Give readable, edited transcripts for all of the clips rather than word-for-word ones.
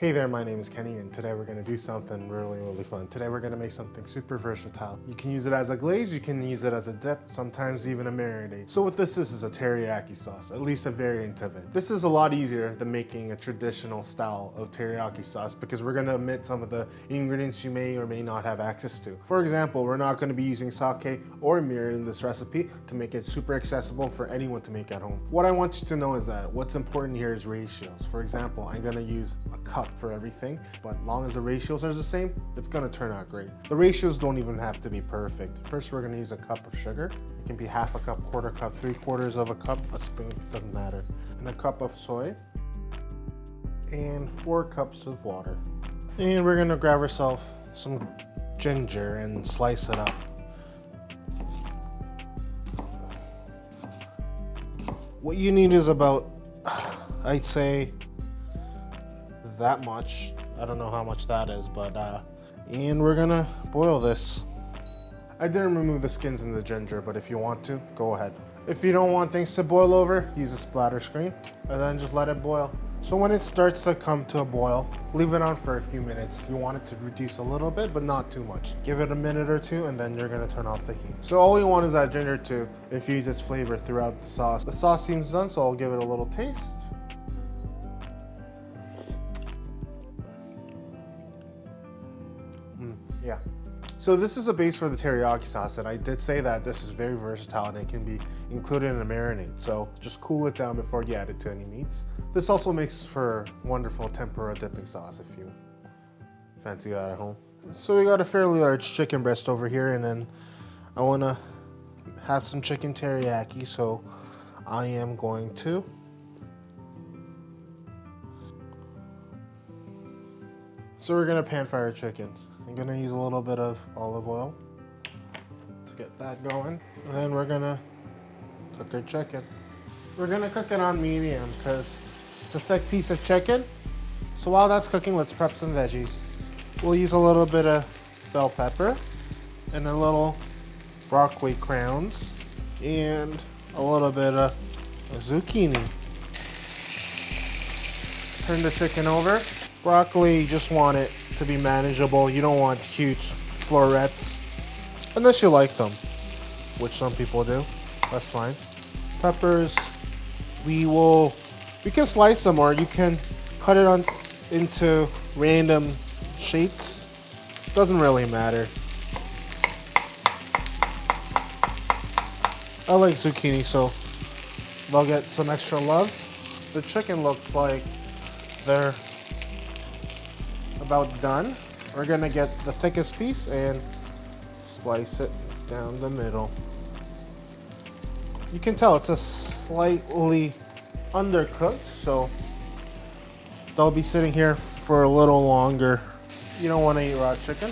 Hey there, my name is Kenny, and today we're going to do something really fun. Today we're going to make something super versatile. You can use it as a glaze, you can use it as a dip, sometimes even a marinade. So what this is a teriyaki sauce, at least a variant of it. This is a lot easier than making a traditional style of teriyaki sauce because we're going to omit some of the ingredients you may or may not have access to. For example, we're not going to be using sake or mirin in this recipe to make it super accessible for anyone to make at home. What I want you to know is that what's important here is ratios. For example, I'm going to use a cup for everything, but as long as the ratios are the same, it's gonna turn out great. The ratios don't even have to be perfect. First, we're gonna use a cup of sugar. It can be half a cup, quarter cup, 3/4 of a cup, a spoon, doesn't matter. And a cup of soy, and 4 cups of water. And we're gonna grab ourselves some ginger and slice it up. What you need is about, I'd say, that much. I don't know how much that is, but and we're gonna boil this. I didn't remove the skins in the ginger, but if you want to, go ahead. If you don't want things to boil over, use a splatter screen and then just let it boil. So when it starts to come to a boil, leave it on for a few minutes. You want it to reduce a little bit, but not too much. Give it a minute or two, and then you're gonna turn off the heat. So all you want is that ginger to infuse its flavor throughout the sauce. The sauce seems done, so I'll give it a little taste. Yeah. So this is a base for the teriyaki sauce, and I did say that this is very versatile and it can be included in a marinade. So just cool it down before you add it to any meats. This also makes for wonderful tempura dipping sauce if you fancy that at home. So we got a fairly large chicken breast over here, and then I wanna have some chicken teriyaki, so I am going to we're gonna pan fry our chicken. I'm gonna use a little bit of olive oil to get that going. And then we're gonna cook our chicken. We're gonna cook it on medium because it's a thick piece of chicken. So while that's cooking, let's prep some veggies. We'll use a little bit of bell pepper and a little broccoli crowns and a little bit of zucchini. Turn the chicken over. Broccoli, you just want it to be manageable. You don't want huge florets, unless you like them, which some people do. That's fine. Peppers, we can slice them, or you can cut it into random shapes. Doesn't really matter. I like zucchini, so they'll get some extra love. The chicken looks like they're about done. We're gonna get the thickest piece and slice it down the middle. You can tell it's a slightly undercooked, so they'll be sitting here for a little longer. You don't want to eat raw chicken?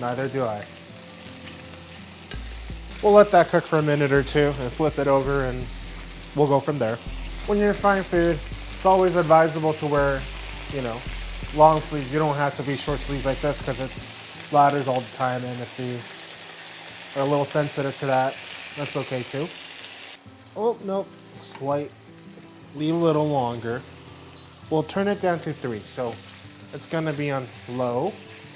Neither do I. We'll let that cook for a minute or two and flip it over, and we'll go from there. When you're frying food, it's always advisable to wear, long sleeves. You don't have to be short sleeves like this because it splatters all the time, and if you are a little sensitive to that, that's okay too. Oh, nope, slightly a little longer. We'll turn it down to 3, so it's gonna be on low,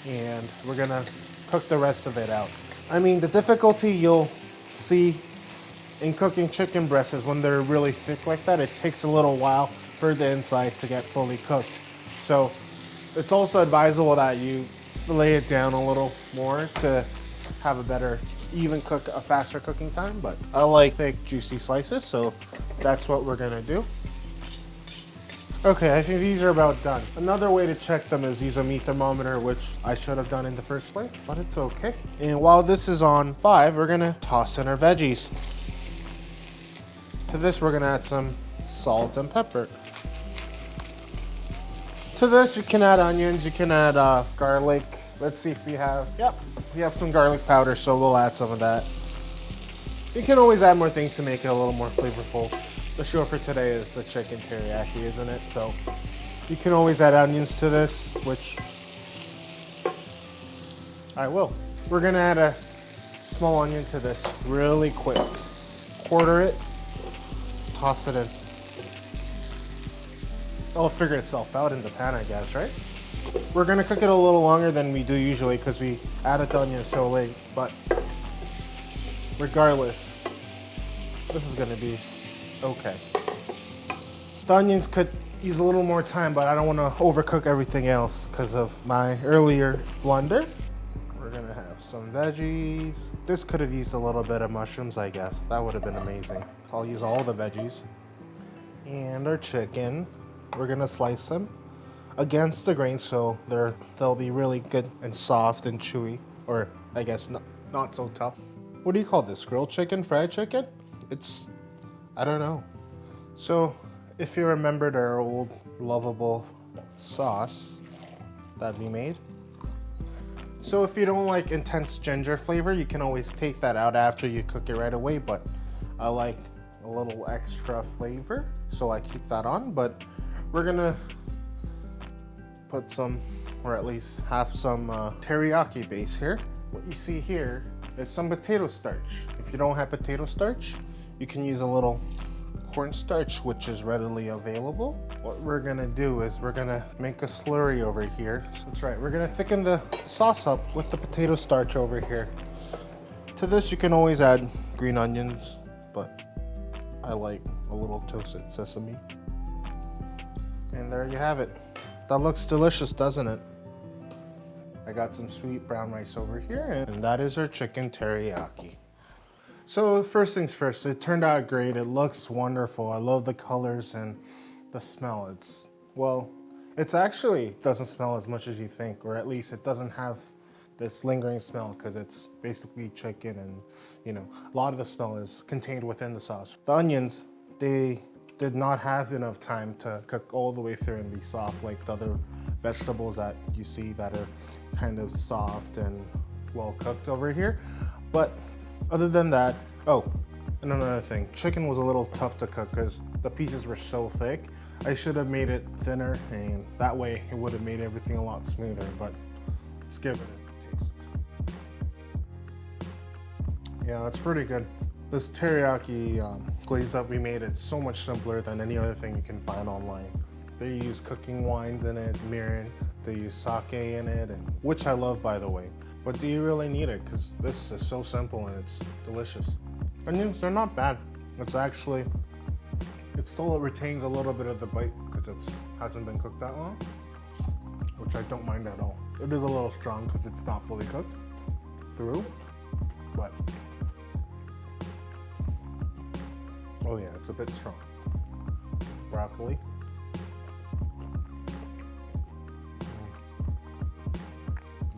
and we're gonna cook the rest of it out. I mean, the difficulty you'll see in cooking chicken breasts is when they're really thick like that, it takes a little while for the inside to get fully cooked. So it's also advisable that you lay it down a little more to have a better, a faster cooking time, but I like thick, juicy slices, so that's what we're gonna do. Okay, I think these are about done. Another way to check them is use a meat thermometer, which I should have done in the first place, but it's okay. And while this is on 5, we're gonna toss in our veggies. To this, we're gonna add some salt and pepper. To this, you can add onions, you can add garlic. Let's see if we have, we have some garlic powder, so we'll add some of that. You can always add more things to make it a little more flavorful. The show for today is the chicken teriyaki, isn't it? So you can always add onions to this, which I will. We're gonna add a small onion to this really quick. Quarter it, toss it in. It'll figure itself out in the pan, I guess, right? We're gonna cook it a little longer than we do usually because we added the onions so late, but regardless, this is gonna be okay. The onions could use a little more time, but I don't wanna overcook everything else because of my earlier blunder. We're gonna have some veggies. This could have used a little bit of mushrooms, I guess. That would have been amazing. I'll use all the veggies. And our chicken, we're gonna slice them against the grain so they'll be really good and soft and chewy, or I guess not so tough. What do you call this? Grilled chicken? Fried chicken? I don't know. So if you remembered our old lovable sauce that we made. So if you don't like intense ginger flavor, you can always take that out after you cook it right away, but I like a little extra flavor, so I keep that on. But we're gonna put some, or at least have some teriyaki base here. What you see here is some potato starch. If you don't have potato starch, you can use a little cornstarch, which is readily available. What we're gonna do is we're gonna make a slurry over here. So that's right, we're gonna thicken the sauce up with the potato starch over here. To this, you can always add green onions, but I like a little toasted sesame. And there you have it. That looks delicious, doesn't it? I got some sweet brown rice over here, and that is our chicken teriyaki. So first things first, it turned out great. It looks wonderful. I love the colors and the smell. It actually doesn't smell as much as you think, or at least it doesn't have this lingering smell because it's basically chicken, and a lot of the smell is contained within the sauce. The onions, they did not have enough time to cook all the way through and be soft like the other vegetables that you see that are kind of soft and well cooked over here. But other than that, oh, and another thing, chicken was a little tough to cook because the pieces were so thick. I should have made it thinner, and that way it would have made everything a lot smoother, but let's give it a taste. Yeah, that's pretty good. This teriyaki glaze that we made, it's so much simpler than any other thing you can find online. They use cooking wines in it, mirin, they use sake in it, which I love, by the way. But do you really need it? Because this is so simple and it's delicious. Onions, they're not bad. It still retains a little bit of the bite because it hasn't been cooked that long, which I don't mind at all. It is a little strong because it's not fully cooked through, but oh yeah, it's a bit strong. Broccoli.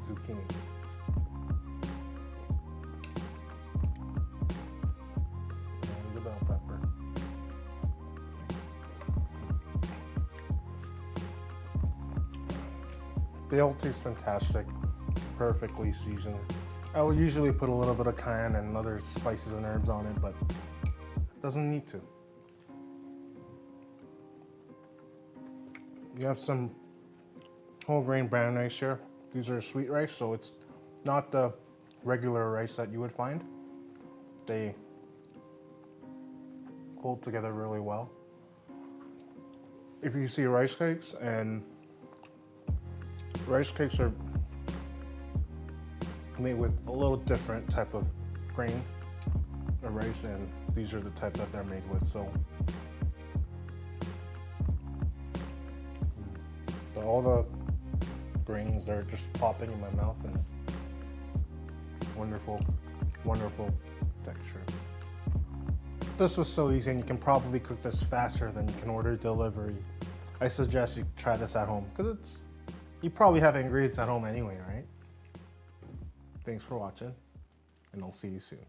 Zucchini. And the bell pepper. They all taste fantastic, perfectly seasoned. I would usually put a little bit of cayenne and other spices and herbs on it, but doesn't need to. You have some whole grain brown rice here. These are sweet rice, so it's not the regular rice that you would find. They hold together really well. If you see rice cakes, and rice cakes are made with a little different type of grain of rice, and these are the type that they're made with. So all the grains, they're just popping in my mouth, and wonderful, wonderful texture. This was so easy, and you can probably cook this faster than you can order delivery. I suggest you try this at home because you probably have ingredients at home anyway, right? Thanks for watching, and I'll see you soon.